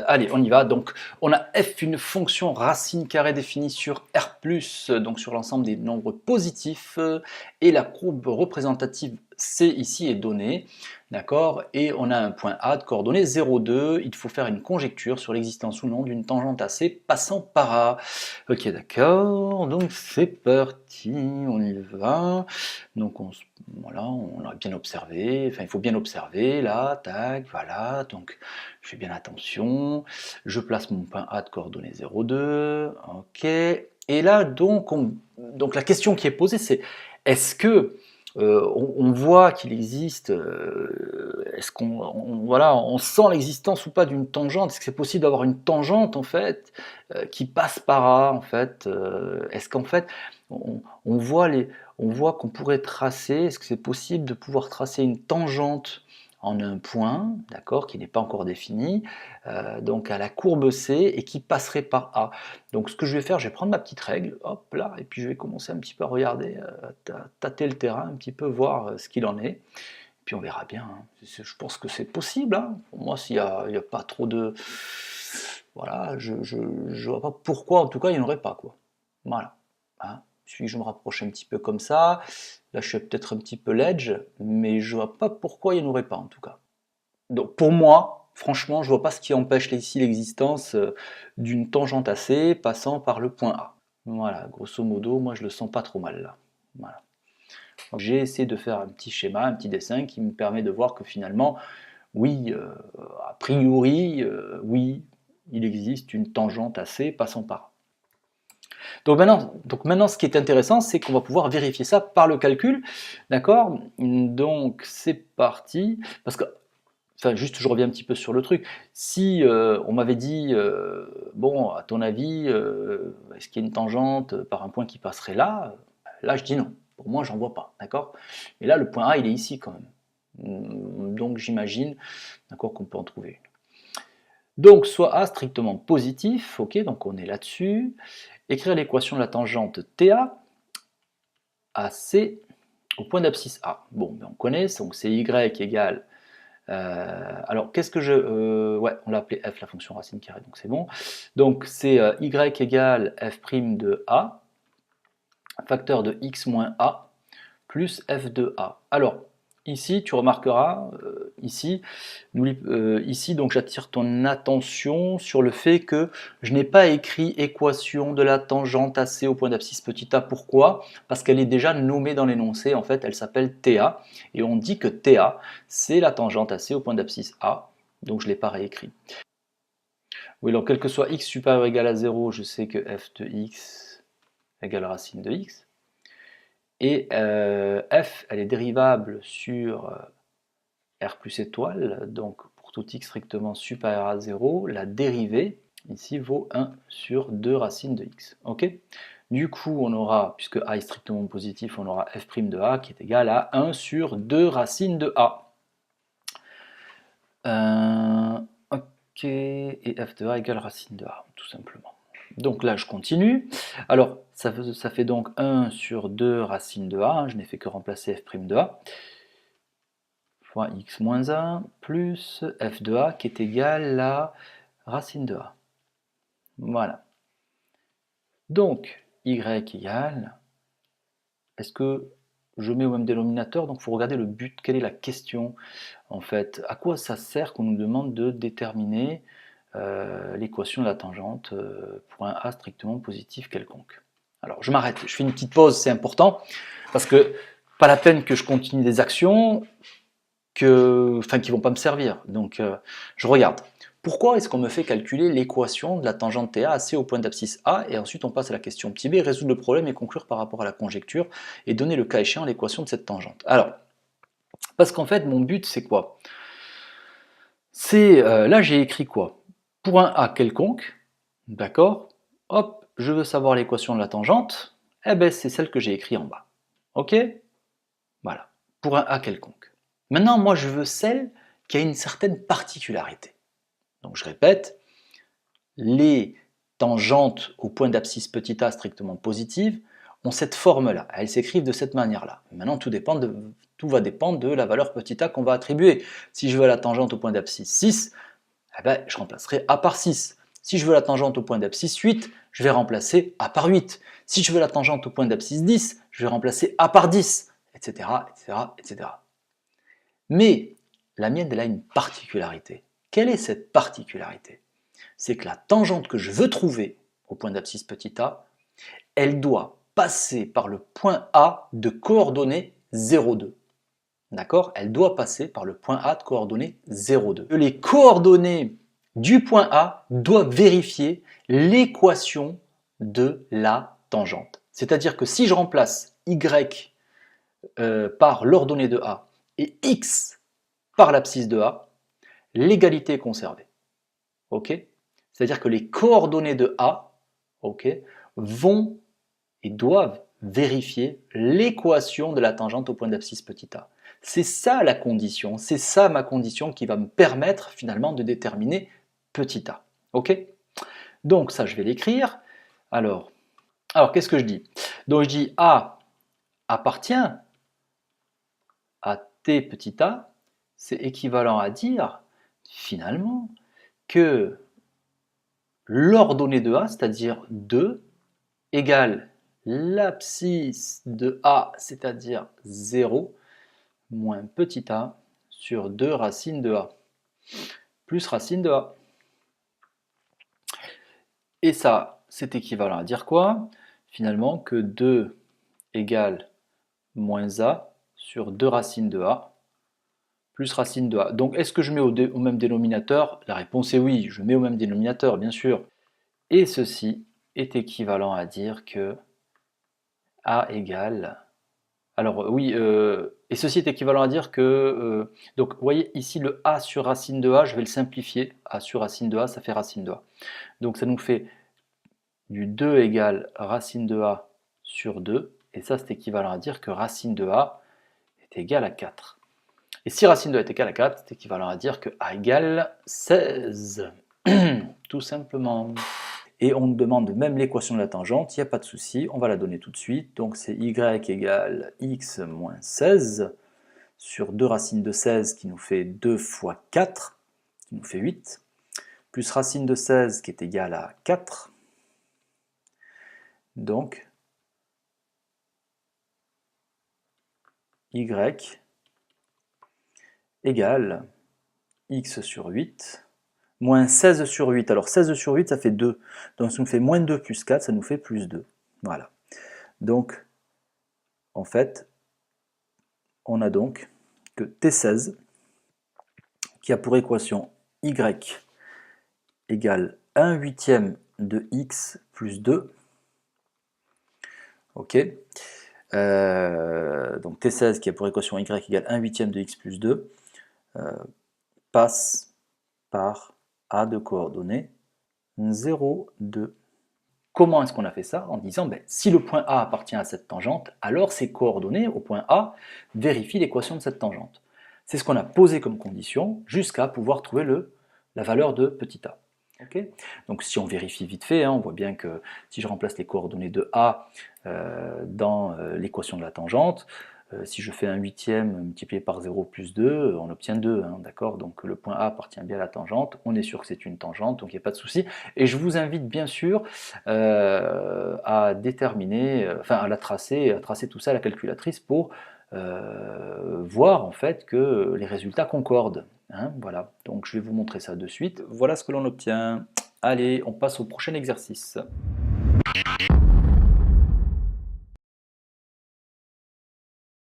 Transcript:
Allez, on y va. Donc, on a f, une fonction racine carrée définie sur R+, donc sur l'ensemble des nombres positifs, et la courbe représentative C ici est donnée, d'accord? Et on a un point A de coordonnées 0, 2. Il faut faire une conjecture sur l'existence ou non d'une tangente AC passant par A. Ok, d'accord. Donc c'est parti, on y va. Donc voilà, on a bien observé. Enfin, il faut bien observer là. Tac, voilà. Donc je fais bien attention. Je place mon point A de coordonnées 0, 2. Ok. Et là, donc la question qui est posée, c'est est-ce que on voit qu'il existe, est-ce voilà, on sent l'existence ou pas d'une tangente? Est-ce que c'est possible d'avoir une tangente en fait qui passe par A en fait? Est-ce qu'en fait on voit qu'on pourrait tracer, est-ce que c'est possible de pouvoir tracer une tangente en un point, d'accord, qui n'est pas encore défini, donc à la courbe C et qui passerait par A. Donc ce que je vais faire, je vais prendre ma petite règle, hop là, et puis je vais commencer un petit peu à regarder, tâter le terrain, un petit peu voir ce qu'il en est. Et puis on verra bien, hein. Je pense que c'est possible, hein. Pour moi, s'il n'y a pas trop de... Voilà, je ne vois pas pourquoi, en tout cas, il n'y en aurait pas, quoi. Voilà. Hein. Si je me rapproche un petit peu comme ça, là je suis peut-être un petit peu ledge, mais je vois pas pourquoi il n'y en aurait pas, en tout cas. Donc pour moi, franchement, je vois pas ce qui empêche ici l'existence d'une tangente AC passant par le point A. Voilà, grosso modo, moi je le sens pas trop mal là. Voilà. J'ai essayé de faire un petit schéma, un petit dessin qui me permet de voir que finalement, oui, a priori, oui, il existe une tangente AC passant par A. Donc maintenant, ce qui est intéressant, c'est qu'on va pouvoir vérifier ça par le calcul, d'accord? Donc c'est parti, parce que enfin, juste, je reviens un petit peu sur le truc. Si on m'avait dit, bon, à ton avis, est-ce qu'il y a une tangente par un point qui passerait là? Là, je dis non. Pour moi, j'en vois pas, d'accord? Mais là, le point A, il est ici quand même. Donc, j'imagine, d'accord, qu'on peut en trouver une. Donc, soit A strictement positif, ok, donc on est là-dessus. Écrire l'équation de la tangente TA à C au point d'abscisse A. Bon, ben on connaît, donc c'est Y égale alors, qu'est-ce que ouais, on l'a appelé f, la fonction racine carrée, donc c'est bon. Donc, c'est y égale f' de a, facteur de x moins a, plus f de a. Alors, ici, tu remarqueras, ici, donc j'attire ton attention sur le fait que je n'ai pas écrit équation de la tangente AC au point d'abscisse petit a. Pourquoi? Parce qu'elle est déjà nommée dans l'énoncé, en fait, elle s'appelle TA, et on dit que TA, c'est la tangente AC au point d'abscisse A, donc je ne l'ai pas réécrit. Oui, donc quel que soit x supérieur ou égal à 0, je sais que f de x égale racine de x. Et f, elle est dérivable sur R plus étoile, donc pour tout x strictement supérieur à 0, la dérivée, ici, vaut 1 sur 2 racines de x. Ok? Du coup, on aura, puisque a est strictement positif, on aura f' de a qui est égal à 1 sur 2 racines de a. Ok, et f de a égale racine de a, tout simplement. Donc là, je continue. Alors, ça fait donc 1 sur 2 racines de a, hein, je n'ai fait que remplacer f' de a, fois x moins 1, plus f de a qui est égal à racine de a. Voilà. Donc, y égale, est-ce que je mets au même dénominateur? Donc, il faut regarder le but, quelle est la question, en fait. À quoi ça sert qu'on nous demande de déterminer l'équation de la tangente pour un a strictement positif quelconque? Alors, je m'arrête, je fais une petite pause, c'est important, parce que pas la peine que je continue des actions qui ne vont pas me servir. Donc, je regarde. Pourquoi est-ce qu'on me fait calculer l'équation de la tangente TA AC au point d'abscisse A, et ensuite on passe à la question petit b, résoudre le problème et conclure par rapport à la conjecture, et donner le cas échéant l'équation de cette tangente. Alors, parce qu'en fait, mon but c'est quoi? C'est, là j'ai écrit quoi? Pour un A quelconque, d'accord? Hop, je veux savoir l'équation de la tangente, eh ben c'est celle que j'ai écrite en bas. Ok? Voilà, pour un A quelconque. Maintenant, moi je veux celle qui a une certaine particularité. Donc je répète, les tangentes au point d'abscisse petit a strictement positive ont cette forme-là, elles s'écrivent de cette manière-là. Maintenant, tout va dépendre de la valeur petit a qu'on va attribuer. Si je veux la tangente au point d'abscisse 6, eh ben, je remplacerai a par 6. Si je veux la tangente au point d'abscisse 8, je vais remplacer a par 8. Si je veux la tangente au point d'abscisse 10, je vais remplacer a par 10, etc., etc., etc. Mais la mienne, elle a une particularité. Quelle est cette particularité? C'est que la tangente que je veux trouver au point d'abscisse petit a, elle doit passer par le point A de coordonnées 0,2. D'accord? Elle doit passer par le point A de coordonnées 0,2. Les coordonnées du point A doivent vérifier l'équation de la tangente. C'est-à-dire que si je remplace y par l'ordonnée de A et x par l'abscisse de A, l'égalité est conservée. Okay? C'est-à-dire que les coordonnées de A, okay, vont et doivent vérifier l'équation de la tangente au point d'abscisse petit a. C'est ça la condition, c'est ça ma condition qui va me permettre finalement de déterminer petit a. Ok? Donc ça je vais l'écrire. Alors qu'est-ce que je dis? Donc je dis A appartient à T petit a, c'est équivalent à dire finalement que l'ordonnée de A, c'est-à-dire 2, égale l'abscisse de A, c'est-à-dire 0, moins petit a sur 2 racine de A, plus racine de A. Et ça, c'est équivalent à dire quoi? Finalement, que 2 égale moins A sur 2 racines de A, plus racine de A. Donc, est-ce que je mets au même dénominateur? La réponse est oui, je mets au même dénominateur, bien sûr. Et ceci est équivalent à dire que A égale... Alors oui, et ceci est équivalent à dire que... donc, vous voyez ici le A sur racine de A, je vais le simplifier. A sur racine de A, ça fait racine de A. Donc ça nous fait du 2 égale racine de A sur 2. Et ça, c'est équivalent à dire que racine de A est égale à 4. Et si racine de A est égale à 4, c'est équivalent à dire que A égale 16. Tout simplement. Et on nous demande même l'équation de la tangente, il n'y a pas de souci, on va la donner tout de suite. Donc c'est y égale x moins 16 sur 2 racines de 16 qui nous fait 2 fois 4, qui nous fait 8, plus racine de 16 qui est égale à 4. Donc y égale x sur 8, moins 16 sur 8. Alors 16 sur 8, ça fait 2. Donc ça nous fait moins 2 plus 4, ça nous fait plus 2. Voilà. Donc, en fait, on a donc que T16, qui a pour équation y égale 1 huitième de x plus 2. Ok. Donc T16 qui a pour équation y égale 1 huitième de x plus 2 passe par A de coordonnées 0, 2. Comment est-ce qu'on a fait ça? En disant, si le point A appartient à cette tangente, alors ses coordonnées au point A vérifient l'équation de cette tangente. C'est ce qu'on a posé comme condition jusqu'à pouvoir trouver la valeur de petit a. Okay. Donc si on vérifie vite fait, on voit bien que si je remplace les coordonnées de A dans l'équation de la tangente, si je fais 1 huitième multiplié par 0 plus 2, on obtient 2, d'accord? Donc le point A appartient bien à la tangente, on est sûr que c'est une tangente, donc il n'y a pas de souci. Et je vous invite bien sûr à déterminer, à la tracer, à tracer tout ça à la calculatrice pour voir en fait que les résultats concordent. Voilà, donc je vais vous montrer ça de suite. Voilà ce que l'on obtient. Allez, on passe au prochain exercice.